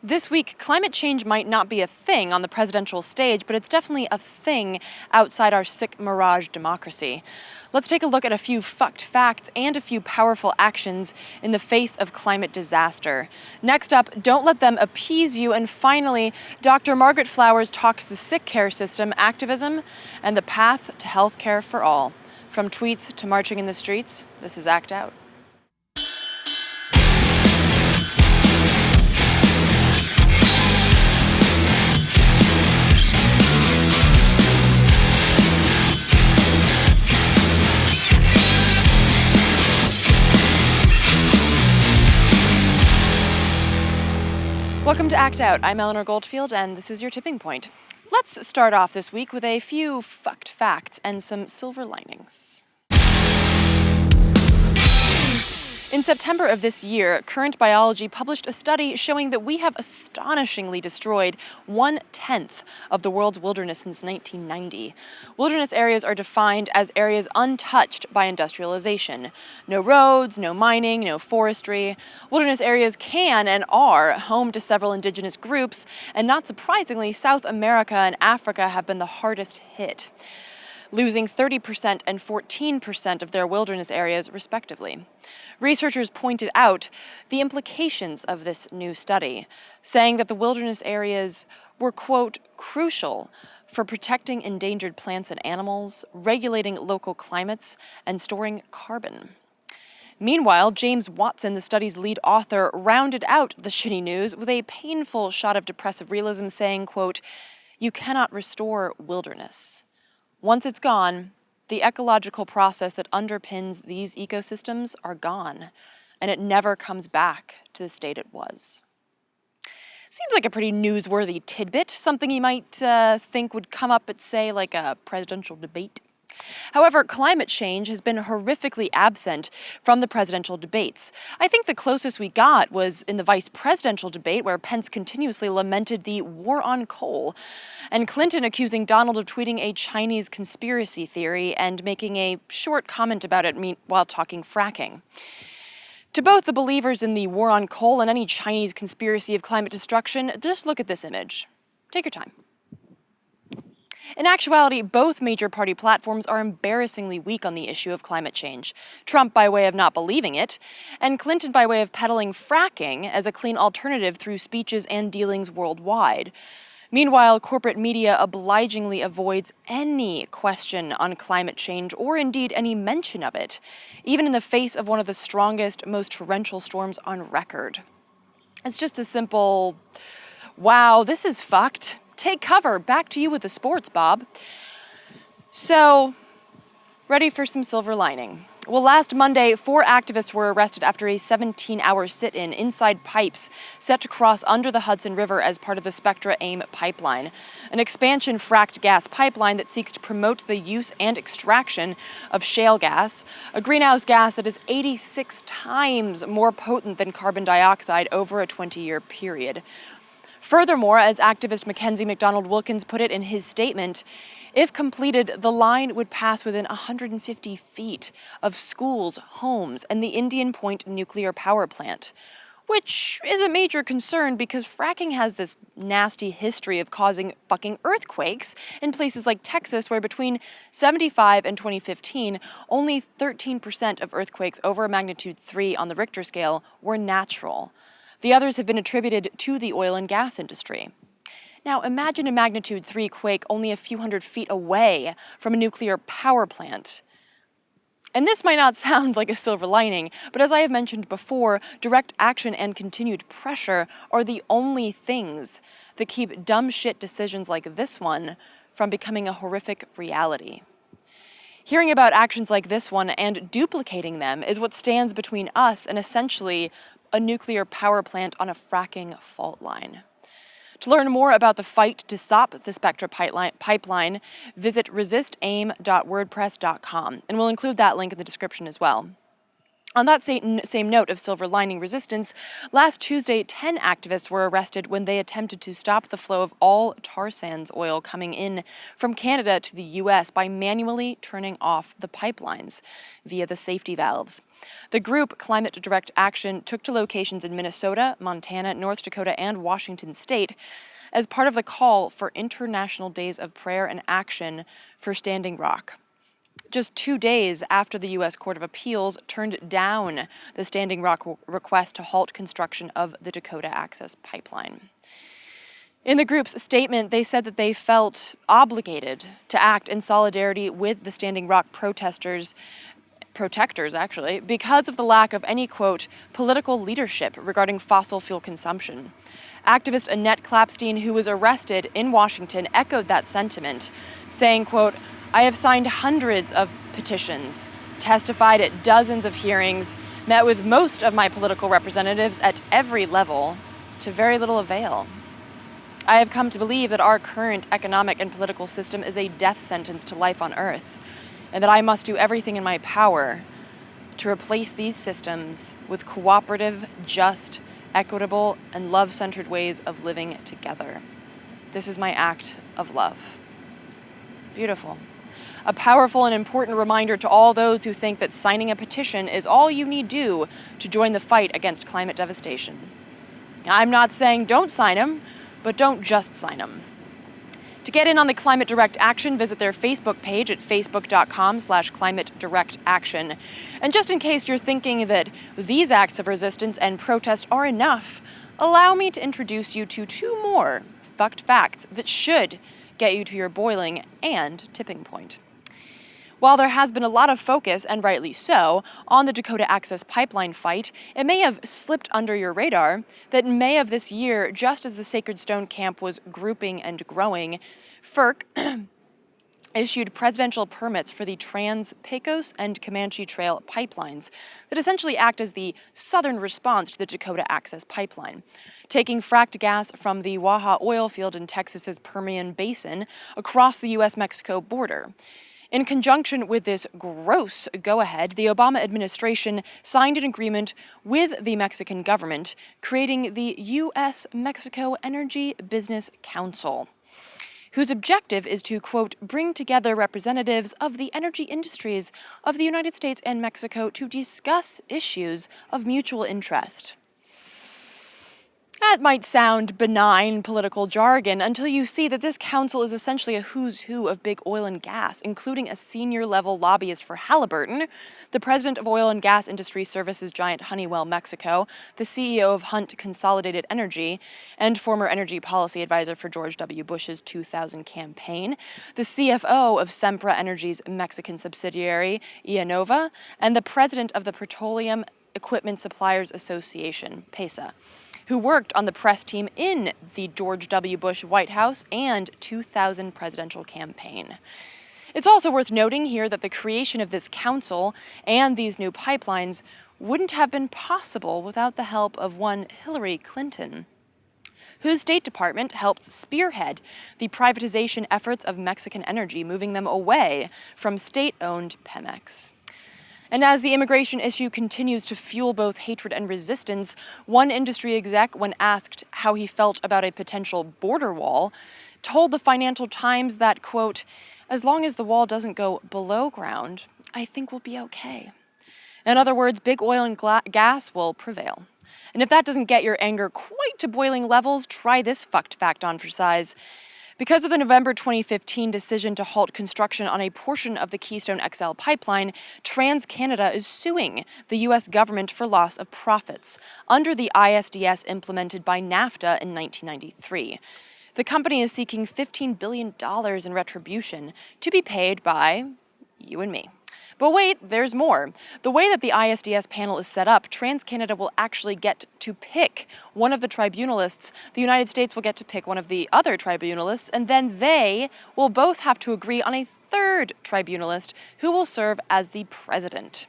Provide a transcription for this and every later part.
This week, climate change might not be a thing on the presidential stage, but it's definitely a thing outside our sick mirage democracy. Let's take a look at a few fucked facts and a few powerful actions in the face of climate disaster. Next up, don't let them appease you. And finally, Dr. Margaret Flowers talks the sick care system, activism, and the path to health care for all. From tweets to marching in the streets, this is Act Out. Welcome to Act Out. I'm Eleanor Goldfield, and this is your tipping point. Let's start off this week with a few fucked facts and some silver linings. In September of this year, Current Biology published a study showing that we have astonishingly destroyed 1/10 of the world's wilderness since 1990. Wilderness areas are defined as areas untouched by industrialization. No roads, no mining, no forestry. Wilderness areas can and are home to several indigenous groups, and not surprisingly, South America and Africa have been the hardest hit, losing 30% and 14% of their wilderness areas, respectively. Researchers pointed out the implications of this new study, saying that the wilderness areas were, quote, crucial for protecting endangered plants and animals, regulating local climates, and storing carbon. Meanwhile, James Watson, the study's lead author, rounded out the shitty news with a painful shot of depressive realism, saying, quote, "You cannot restore wilderness. Once it's gone, the ecological process that underpins these ecosystems are gone, and it never comes back to the state it was." Seems like a pretty newsworthy tidbit, something you might think would come up at, say, like a presidential debate. However, climate change has been horrifically absent from the presidential debates. I think the closest we got was in the vice presidential debate, where Pence continuously lamented the war on coal, and Clinton accusing Donald of tweeting a Chinese conspiracy theory and making a short comment about it while talking fracking. To both the believers in the war on coal and any Chinese conspiracy of climate destruction, just look at this image. Take your time. In actuality, both major party platforms are embarrassingly weak on the issue of climate change. Trump by way of not believing it, and Clinton by way of peddling fracking as a clean alternative through speeches and dealings worldwide. Meanwhile, corporate media obligingly avoids any question on climate change or indeed any mention of it, even in the face of one of the strongest, most torrential storms on record. It's just a simple, wow, this is fucked. Take cover. Back to you with the sports, Bob. So, ready for some silver lining. Well, last Monday, 4 activists were arrested after a 17-hour sit-in inside pipes set to cross under the Hudson River as part of the Spectra AIM pipeline, an expansion fracked gas pipeline that seeks to promote the use and extraction of shale gas, a greenhouse gas that is 86 times more potent than carbon dioxide over a 20-year period. Furthermore, as activist Mackenzie McDonald Wilkins put it in his statement, if completed, the line would pass within 150 feet of schools, homes, and the Indian Point nuclear power plant, which is a major concern because fracking has this nasty history of causing fucking earthquakes in places like Texas, where between 1975 and 2015, only 13% of earthquakes over a magnitude 3 on the Richter scale were natural. The others have been attributed to the oil and gas industry. Now, imagine a magnitude 3 quake only a few hundred feet away from a nuclear power plant. And this might not sound like a silver lining, but as I have mentioned before, direct action and continued pressure are the only things that keep dumb shit decisions like this one from becoming a horrific reality. Hearing about actions like this one and duplicating them is what stands between us and essentially a nuclear power plant on a fracking fault line. To learn more about the fight to stop the Spectra pipeline, visit resistaim.wordpress.com, and we'll include that link in the description as well. On that same note of silver lining resistance, last Tuesday, 10 activists were arrested when they attempted to stop the flow of all tar sands oil coming in from Canada to the U.S. by manually turning off the pipelines via the safety valves. The group, Climate Direct Action, took to locations in Minnesota, Montana, North Dakota, and Washington state as part of the call for International Days of Prayer and Action for Standing Rock. Just 2 days after the U.S. Court of Appeals turned down the Standing Rock request to halt construction of the Dakota Access Pipeline. In the group's statement, they said that they felt obligated to act in solidarity with the Standing Rock protectors, because of the lack of any, quote, political leadership regarding fossil fuel consumption. Activist Annette Clapstein, who was arrested in Washington, echoed that sentiment, saying, quote, I have signed hundreds of petitions, testified at dozens of hearings, met with most of my political representatives at every level, to very little avail. I have come to believe that our current economic and political system is a death sentence to life on Earth, and that I must do everything in my power to replace these systems with cooperative, just, equitable, and love-centered ways of living together. This is my act of love. Beautiful. A powerful and important reminder to all those who think that signing a petition is all you need do to join the fight against climate devastation. I'm not saying don't sign them, but don't just sign them. To get in on the Climate Direct Action, visit their Facebook page at facebook.com/Climate Direct Action. And just in case you're thinking that these acts of resistance and protest are enough, allow me to introduce you to 2 more fucked facts that should get you to your boiling and tipping point. While there has been a lot of focus, and rightly so, on the Dakota Access Pipeline fight, it may have slipped under your radar that in May of this year, just as the Sacred Stone camp was grouping and growing, FERC issued presidential permits for the Trans-Pecos and Comanche Trail pipelines that essentially act as the southern response to the Dakota Access Pipeline, taking fracked gas from the Waha oil field in Texas's Permian Basin across the U.S.-Mexico border. In conjunction with this gross go-ahead, the Obama administration signed an agreement with the Mexican government, creating the U.S.-Mexico Energy Business Council, whose objective is to, quote, bring together representatives of the energy industries of the United States and Mexico to discuss issues of mutual interest. That might sound benign political jargon until you see that this council is essentially a who's who of big oil and gas, including a senior-level lobbyist for Halliburton, the president of oil and gas industry services giant Honeywell Mexico, the CEO of Hunt Consolidated Energy, and former energy policy advisor for George W. Bush's 2000 campaign, the CFO of Sempra Energy's Mexican subsidiary, IEnova, and the president of the Petroleum Equipment Suppliers Association, PESA, who worked on the press team in the George W. Bush White House and 2000 presidential campaign. It's also worth noting here that the creation of this council and these new pipelines wouldn't have been possible without the help of one Hillary Clinton, whose State Department helped spearhead the privatization efforts of Mexican energy, moving them away from state-owned Pemex. And as the immigration issue continues to fuel both hatred and resistance, one industry exec, when asked how he felt about a potential border wall, told the Financial Times that, quote, as long as the wall doesn't go below ground, I think we'll be okay. In other words, big oil and gas will prevail. And if that doesn't get your anger quite to boiling levels, try this fucked fact on for size. Because of the November 2015 decision to halt construction on a portion of the Keystone XL pipeline, TransCanada is suing the U.S. government for loss of profits under the ISDS implemented by NAFTA in 1993. The company is seeking $15 billion in retribution to be paid by you and me. But wait, there's more. The way that the ISDS panel is set up, TransCanada will actually get to pick one of the tribunalists. The United States will get to pick one of the other tribunalists, and then they will both have to agree on a third tribunalist who will serve as the president.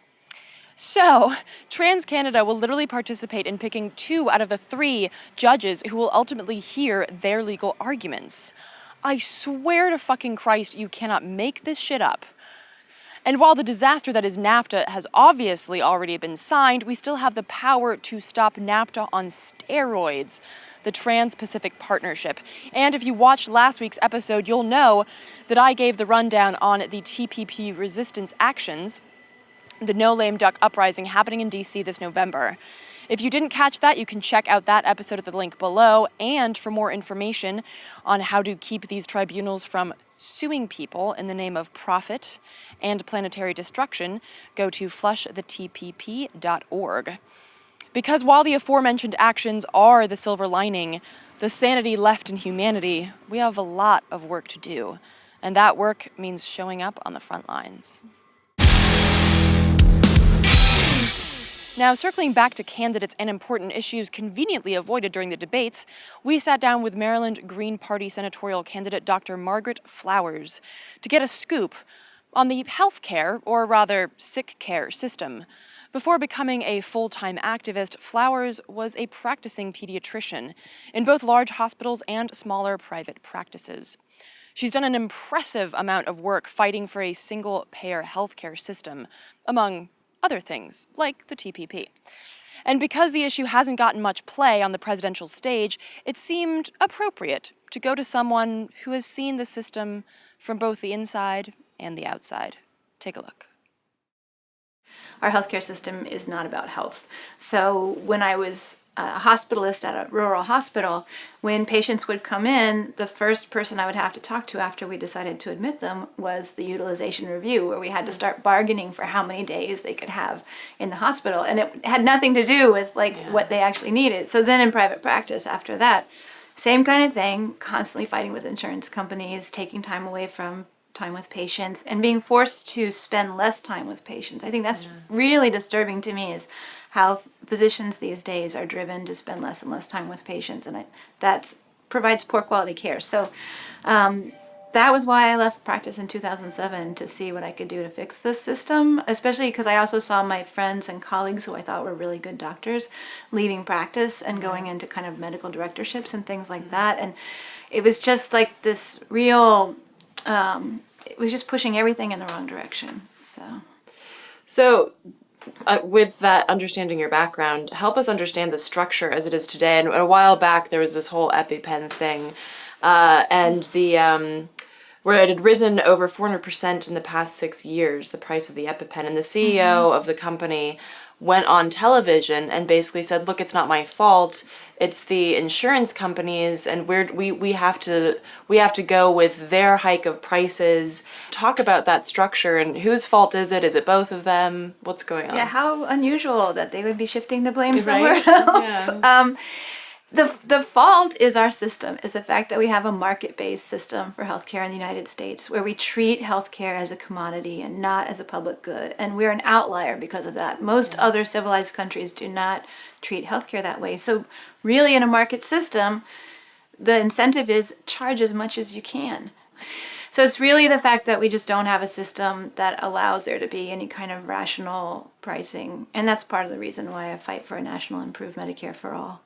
So, TransCanada will literally participate in picking 2 out of the 3 judges who will ultimately hear their legal arguments. I swear to fucking Christ, you cannot make this shit up. And while the disaster that is NAFTA has obviously already been signed, we still have the power to stop NAFTA on steroids, the Trans-Pacific Partnership. And if you watched last week's episode, you'll know that I gave the rundown on the TPP resistance actions, the No Lame Duck Uprising happening in DC this November. If you didn't catch that, you can check out that episode at the link below. And for more information on how to keep these tribunals from suing people in the name of profit and planetary destruction, go to flushthetpp.org. Because while the aforementioned actions are the silver lining, the sanity left in humanity, we have a lot of work to do. And that work means showing up on the front lines. Now, circling back to candidates and important issues conveniently avoided during the debates, we sat down with Maryland Green Party senatorial candidate Dr. Margaret Flowers to get a scoop on the healthcare, or rather sick care system. Before becoming a full-time activist, Flowers was a practicing pediatrician in both large hospitals and smaller private practices. She's done an impressive amount of work fighting for a single-payer healthcare system, among other things, like the TPP. And because the issue hasn't gotten much play on the presidential stage, it seemed appropriate to go to someone who has seen the system from both the inside and the outside. Take a look. Our healthcare system is not about health. So when I was a hospitalist at a rural hospital, when patients would come in, the first person I would have to talk to after we decided to admit them was the utilization review, where we had to start bargaining for how many days they could have in the hospital. And it had nothing to do with what they actually needed. So then in private practice after that, same kind of thing, constantly fighting with insurance companies, taking time away from time with patients, and being forced to spend less time with patients. I think that's really disturbing to me, is how physicians these days are driven to spend less and less time with patients, and that provides poor quality care. So that was why I left practice in 2007, to see what I could do to fix this system, especially because I also saw my friends and colleagues who I thought were really good doctors leaving practice and going into kind of medical directorships and things like that. And it was just like this real, it was just pushing everything in the wrong direction. So with that, understanding your background, help us understand the structure as it is today. And a while back, there was this whole EpiPen thing, and the where it had risen over 400% in the past 6 years, the price of the EpiPen. And the CEO of the company went on television and basically said, look, it's not my fault. It's the insurance companies, and we have to go with their hike of prices. Talk about that structure, and whose fault is it? Is it both of them? What's going on? Yeah, how unusual that they would be shifting the blame somewhere else. Yeah. The fault is our system, is the fact that we have a market-based system for healthcare in the United States, where we treat healthcare as a commodity and not as a public good. And we're an outlier because of that. Most other civilized countries do not treat healthcare that way. So really, in a market system, the incentive is charge as much as you can. So it's really the fact that we just don't have a system that allows there to be any kind of rational pricing. And that's part of the reason why I fight for a national improved Medicare for all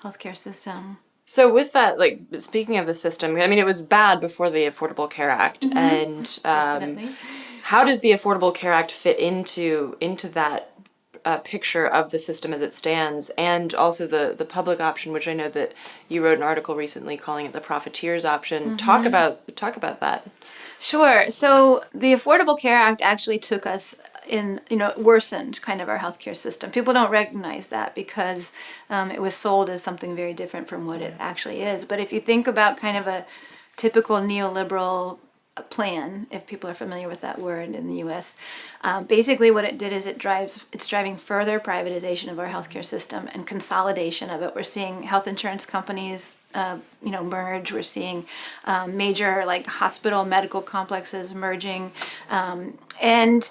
healthcare system. So with that, like, speaking of the system, I mean, it was bad before the Affordable Care Act, and how does the Affordable Care Act fit into that picture of the system as it stands, and also the public option, which I know that you wrote an article recently calling it the profiteers option. Talk about that. Sure. So the Affordable Care Act actually took us worsened kind of our healthcare system. People don't recognize that because it was sold as something very different from what it actually is. But if you think about kind of a typical neoliberal plan, if people are familiar with that word in the U.S., basically what it did is it's driving further privatization of our healthcare system and consolidation of it. We're seeing health insurance companies merge. We're seeing major hospital medical complexes merging, and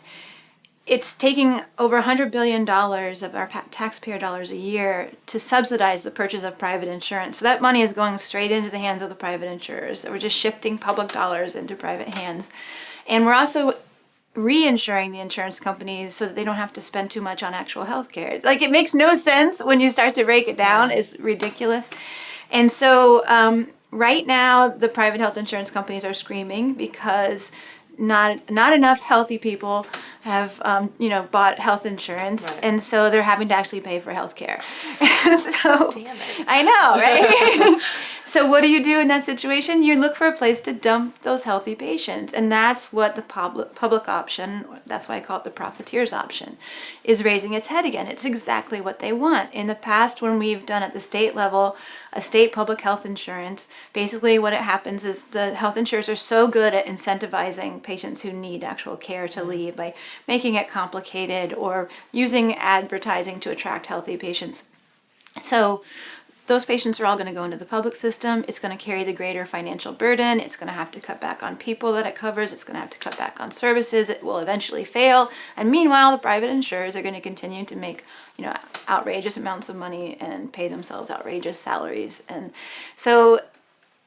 it's taking over $100 billion of our taxpayer dollars a year to subsidize the purchase of private insurance. So that money is going straight into the hands of the private insurers. So we're just shifting public dollars into private hands. And we're also reinsuring the insurance companies so that they don't have to spend too much on actual health care. It makes no sense when you start to break it down. It's ridiculous. And so right now, the private health insurance companies are screaming because not enough healthy people have bought health insurance, Right. and so they're having to actually pay for health care. So Damn it. I know, right? So what do you do in that situation? You look for a place to dump those healthy patients, and that's what the public option, that's why I call it the profiteers option, is raising its head again. It's exactly what they want. In the past, when we've done at the state level a state public health insurance, basically what it happens is the health insurers are so good at incentivizing patients who need actual care to leave by making it complicated or using advertising to attract healthy patients. So those patients are all going to go into the public system. It's going to carry the greater financial burden. It's going to have to cut back on people that it covers. It's going to have to cut back on services. It will eventually fail. And meanwhile, the private insurers are going to continue to make, outrageous amounts of money and pay themselves outrageous salaries. And so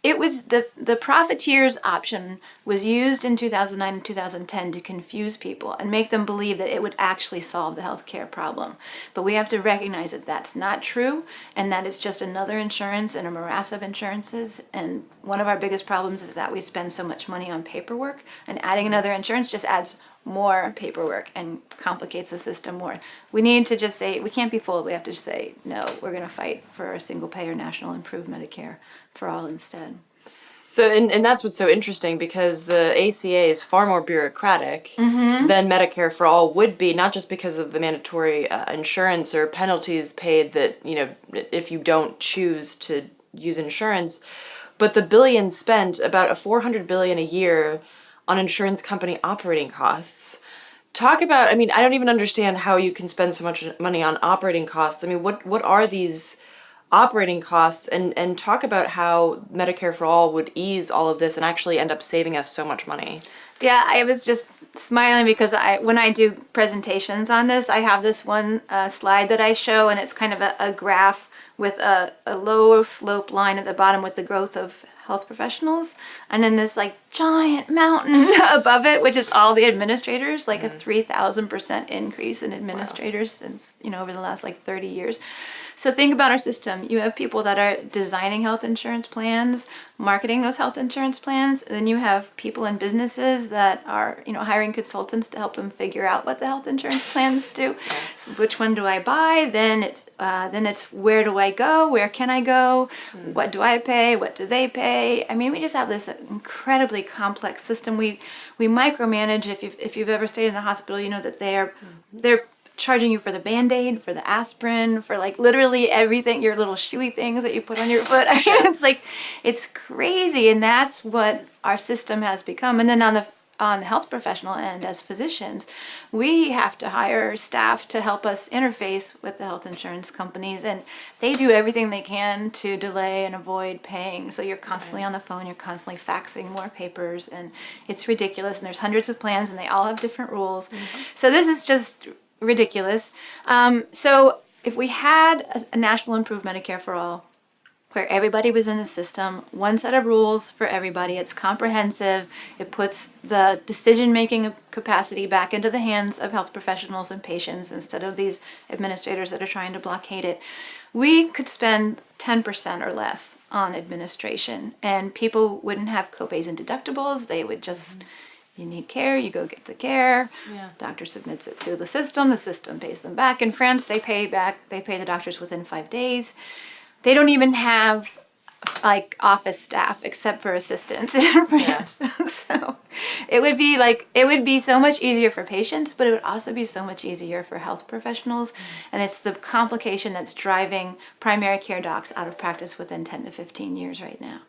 it was the profiteers option was used in 2009 and 2010 to confuse people and make them believe that it would actually solve the healthcare problem. But we have to recognize that that's not true, and that it's just another insurance and a morass of insurances. And one of our biggest problems is that we spend so much money on paperwork, and adding another insurance just adds more paperwork and complicates the system more. We need to just say, we can't be fooled. We have to just say, no, we're going to fight for a single payer national improved Medicare for all instead. So, and that's what's so interesting, because the ACA is far more bureaucratic than Medicare for All would be, not just because of the mandatory insurance or penalties paid that, if you don't choose to use insurance, but the billions spent, about $400 billion a year on insurance company operating costs. Talk about, I don't even understand how you can spend so much money on operating costs. What are these operating costs, and talk about how Medicare for All would ease all of this and actually end up saving us so much money. Yeah, I was just smiling because when I do presentations on this, I have this one slide that I show, and it's kind of a graph with a low slope line at the bottom with the growth of health professionals, and then this giant mountain above it, which is all the administrators, a 3,000% increase in administrators since over the last 30 years. So think about our system. You have people that are designing health insurance plans, marketing those health insurance plans. Then you have people in businesses that are, hiring consultants to help them figure out what the health insurance plans do. So which one do I buy? Then it's where do I go? Where can I go? What do I pay? What do they pay? We just have this incredibly complex system. We micromanage. If you've ever stayed in the hospital, you know that they're charging you for the Band-Aid, for the aspirin, for literally everything, your little shoey things that you put on your foot. It's crazy, and that's what our system has become. And then on the health professional end, as physicians, we have to hire staff to help us interface with the health insurance companies, and they do everything they can to delay and avoid paying. So you're constantly on the phone, you're constantly faxing more papers, and it's ridiculous. And there's hundreds of plans, and they all have different rules. So this is just ridiculous. So if we had a national improved Medicare for all, where everybody was in the system, one set of rules for everybody, it's comprehensive, it puts the decision-making capacity back into the hands of health professionals and patients instead of these administrators that are trying to blockade it, we could spend 10% or less on administration, and people wouldn't have copays and deductibles. They would just you need care, you go get the care. Yeah. Doctor submits it to the system pays them back. In France, they pay the doctors within 5 days. They don't even have office staff except for assistants in France. Yeah. So it would be so much easier for patients, but it would also be so much easier for health professionals. And it's the complication that's driving primary care docs out of practice within 10 to 15 years right now.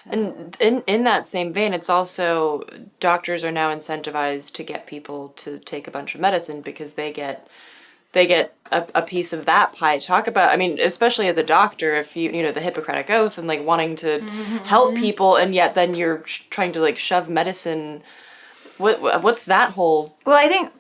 And in that same vein, it's also, doctors are now incentivized to get people to take a bunch of medicine because they get a piece of that pie. Talk about, especially as a doctor, if you the Hippocratic Oath and wanting to help people, and yet then you're trying to shove medicine. What's that whole? Well, I think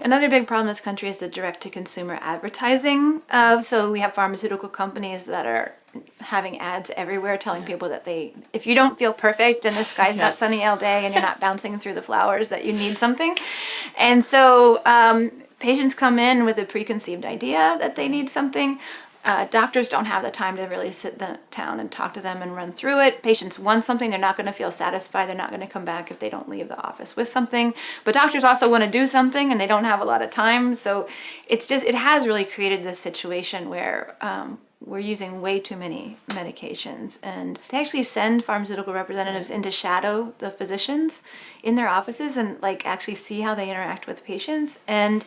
another big problem in this country is the direct to consumer advertising. So we have pharmaceutical companies that are having ads everywhere telling people that if you don't feel perfect and the sky's not sunny all day and you're not bouncing through the flowers, that you need something. And so patients come in with a preconceived idea that they need something. Doctors don't have the time to really sit down and talk to them and run through it. Patients want something, they're not going to feel satisfied. They're not going to come back if they don't leave the office with something. But doctors also want to do something and they don't have a lot of time. So it has really created this situation where we're using way too many medications. And they actually send pharmaceutical representatives in to shadow the physicians in their offices and like actually see how they interact with patients. And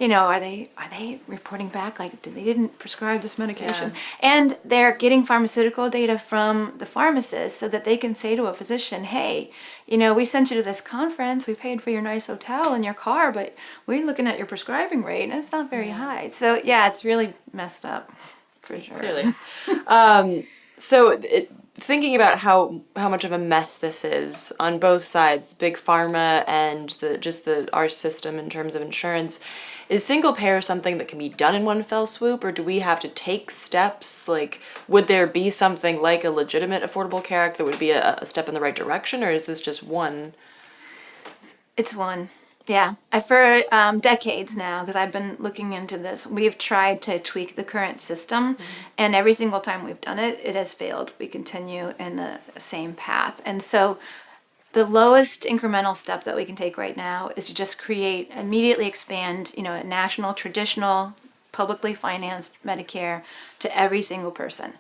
are they reporting back like they didn't prescribe this medication? Yeah. And they're getting pharmaceutical data from the pharmacist so that they can say to a physician, hey, we sent you to this conference, we paid for your nice hotel and your car, but we're looking at your prescribing rate and it's not very high. So yeah, it's really messed up for sure. Clearly. Thinking about how much of a mess this is on both sides, big pharma and our system in terms of insurance, is single payer something that can be done in one fell swoop, or do we have to take steps? Like, would there be something like a legitimate Affordable Care Act that would be a step in the right direction, or is this just one? It's one. Yeah, for decades now, because I've been looking into this, we've tried to tweak the current system, and every single time we've done it, it has failed. We continue in the same path. And so the lowest incremental step that we can take right now is to just immediately expand, a national, traditional, publicly financed Medicare to every single person.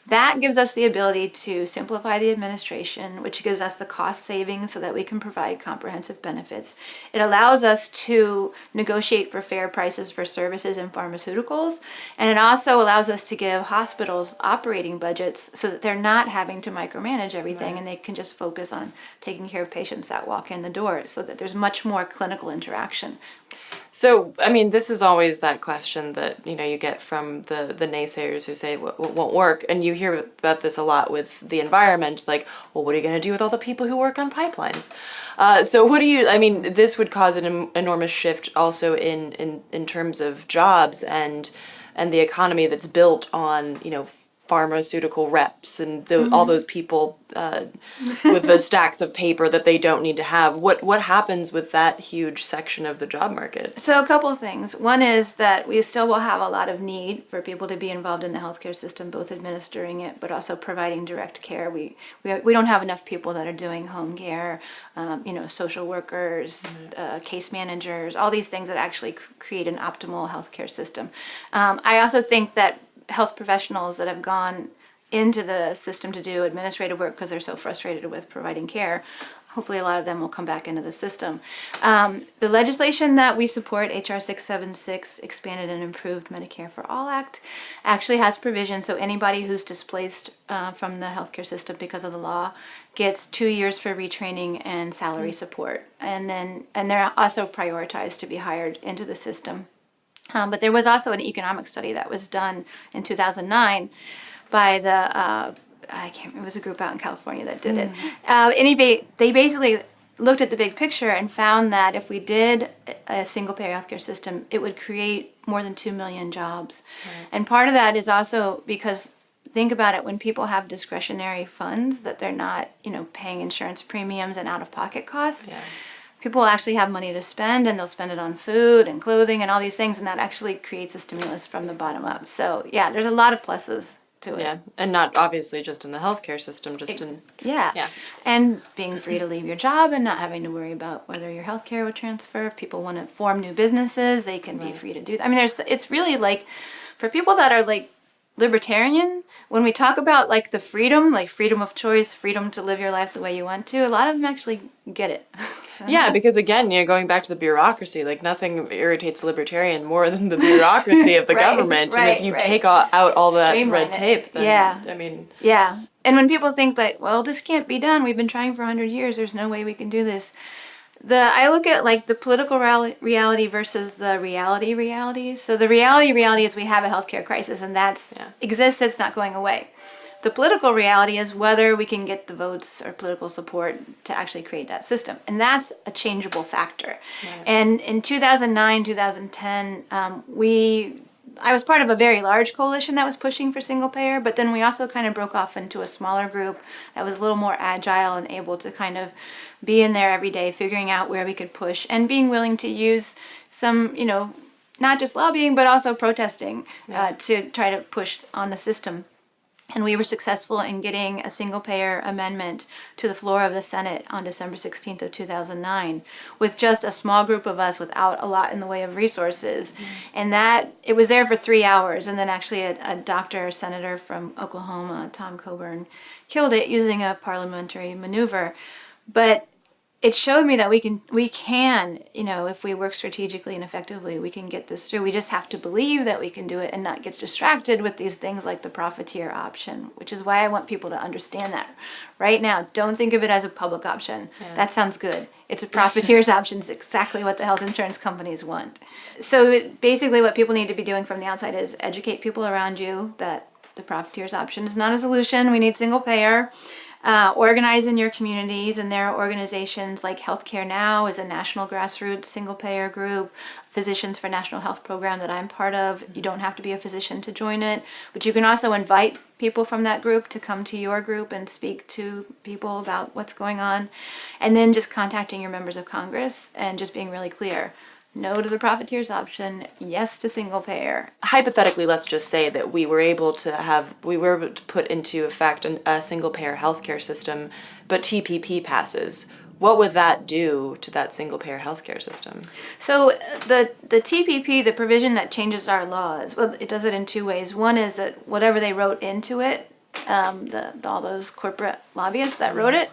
That gives us the ability to simplify the administration, which gives us the cost savings so that we can provide comprehensive benefits. It allows us to negotiate for fair prices for services and pharmaceuticals, and it also allows us to give hospitals operating budgets so that they're not having to micromanage everything, and they can just focus on taking care of patients that walk in the door so that there's much more clinical interaction. So, this is always that question that, you get from the naysayers who say what won't work. And you hear about this a lot with the environment, like, well, what are you going to do with all the people who work on pipelines? So this would cause an enormous shift also in terms of jobs and the economy that's built on, pharmaceutical reps and all those people with the stacks of paper that they don't need to have. What happens with that huge section of the job market? So a couple of things. One is that we still will have a lot of need for people to be involved in the healthcare system, both administering it, but also providing direct care. We don't have enough people that are doing home care, social workers, case managers, all these things that actually create an optimal healthcare system. I also think that health professionals that have gone into the system to do administrative work because they're so frustrated with providing care, hopefully a lot of them will come back into the system. The legislation that we support, HR 676, Expanded and Improved Medicare for All Act, actually has provision so anybody who's displaced from the healthcare system because of the law gets 2 years for retraining and salary support. And they're also prioritized to be hired into the system. But there was also an economic study that was done in 2009 by it was a group out in California that did it. And they basically looked at the big picture and found that if we did a single payer healthcare system, it would create more than 2 million jobs. Right. And part of that is also because, think about it, when people have discretionary funds that they're not, paying insurance premiums and out-of-pocket costs, people will actually have money to spend, and they'll spend it on food and clothing and all these things, and that actually creates a stimulus from the bottom up. So yeah, there's a lot of pluses to it. Yeah, and not obviously just in the healthcare system, and being free to leave your job and not having to worry about whether your healthcare would transfer. If people want to form new businesses, they can be free to do that. It's really like, for people that are like libertarian, when we talk about like the freedom of choice, freedom to live your life the way you want to, a lot of them actually get it. Yeah, because again, going back to the bureaucracy, like nothing irritates a libertarian more than the bureaucracy of the government. And if you take out all that red tape, then, Yeah. And when people think that, well, this can't be done, we've been trying for 100 years, there's no way we can do this. I look at like the political reality versus the reality. So the reality is we have a healthcare crisis, and that's exists, it's not going away. The political reality is whether we can get the votes or political support to actually create that system. And that's a changeable factor. Right. And in 2009, 2010, I was part of a very large coalition that was pushing for single payer, but then we also kind of broke off into a smaller group that was a little more agile and able to kind of be in there every day, figuring out where we could push and being willing to use some, not just lobbying, but also protesting to try to push on the system. And we were successful in getting a single-payer amendment to the floor of the Senate on December 16th of 2009 with just a small group of us without a lot in the way of resources. And that, it was there for 3 hours. And then actually a doctor, senator from Oklahoma, Tom Coburn, killed it using a parliamentary maneuver. But it showed me that we can, if we work strategically and effectively, we can get this through. We just have to believe that we can do it and not get distracted with these things like the profiteer option, which is why I want people to understand that right now. Don't think of it as a public option. Yeah. That sounds good. It's a profiteer's option. It's exactly what the health insurance companies want. So basically what people need to be doing from the outside is educate people around you that the profiteer's option is not a solution. We need single payer. Organize in your communities, and there are organizations like Healthcare Now is a national grassroots single-payer group, Physicians for National Health Program that I'm part of. You don't have to be a physician to join it, but you can also invite people from that group to come to your group and speak to people about what's going on, and then just contacting your members of Congress and just being really clear. No to the profiteer's option, yes to single payer. Hypothetically, let's just say that we were able to put into effect a single payer healthcare system, but TPP passes. What would that do to that single payer healthcare system? So the TPP, the provision that changes our laws, well, it does it in two ways. One is that whatever they wrote into it, all those corporate lobbyists that wrote it,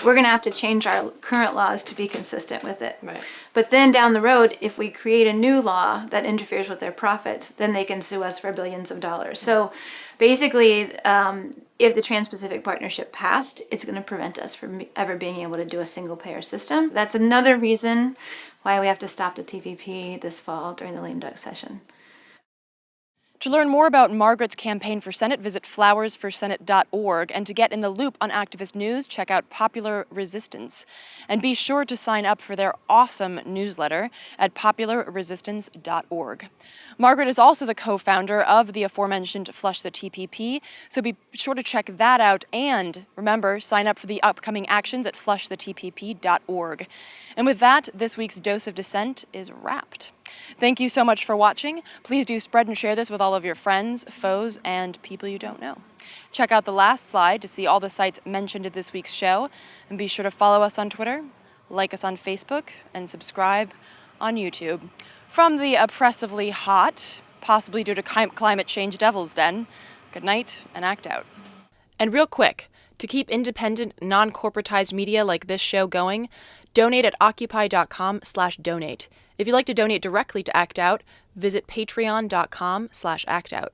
we're going to have to change our current laws to be consistent with it. Right. But then down the road, if we create a new law that interferes with their profits, then they can sue us for billions of dollars. So basically, if the Trans-Pacific Partnership passed, it's going to prevent us from ever being able to do a single-payer system. That's another reason why we have to stop the TPP this fall during the lame duck session. To learn more about Margaret's campaign for Senate, visit flowersforsenate.org. And to get in the loop on activist news, check out Popular Resistance. And be sure to sign up for their awesome newsletter at popularresistance.org. Margaret is also the co-founder of the aforementioned Flush the TPP, so be sure to check that out. And remember, sign up for the upcoming actions at flushthetpp.org. And with that, this week's Dose of Dissent is wrapped. Thank you so much for watching. Please do spread and share this with all of your friends, foes, and people you don't know. Check out the last slide to see all the sites mentioned in this week's show, and be sure to follow us on Twitter, like us on Facebook, and subscribe on YouTube. From the oppressively hot, possibly due to climate change Devil's Den, good night and act out. And real quick, to keep independent, non-corporatized media like this show going, donate at Occupy.com/donate. If you'd like to donate directly to Act Out, visit Patreon.com/actout.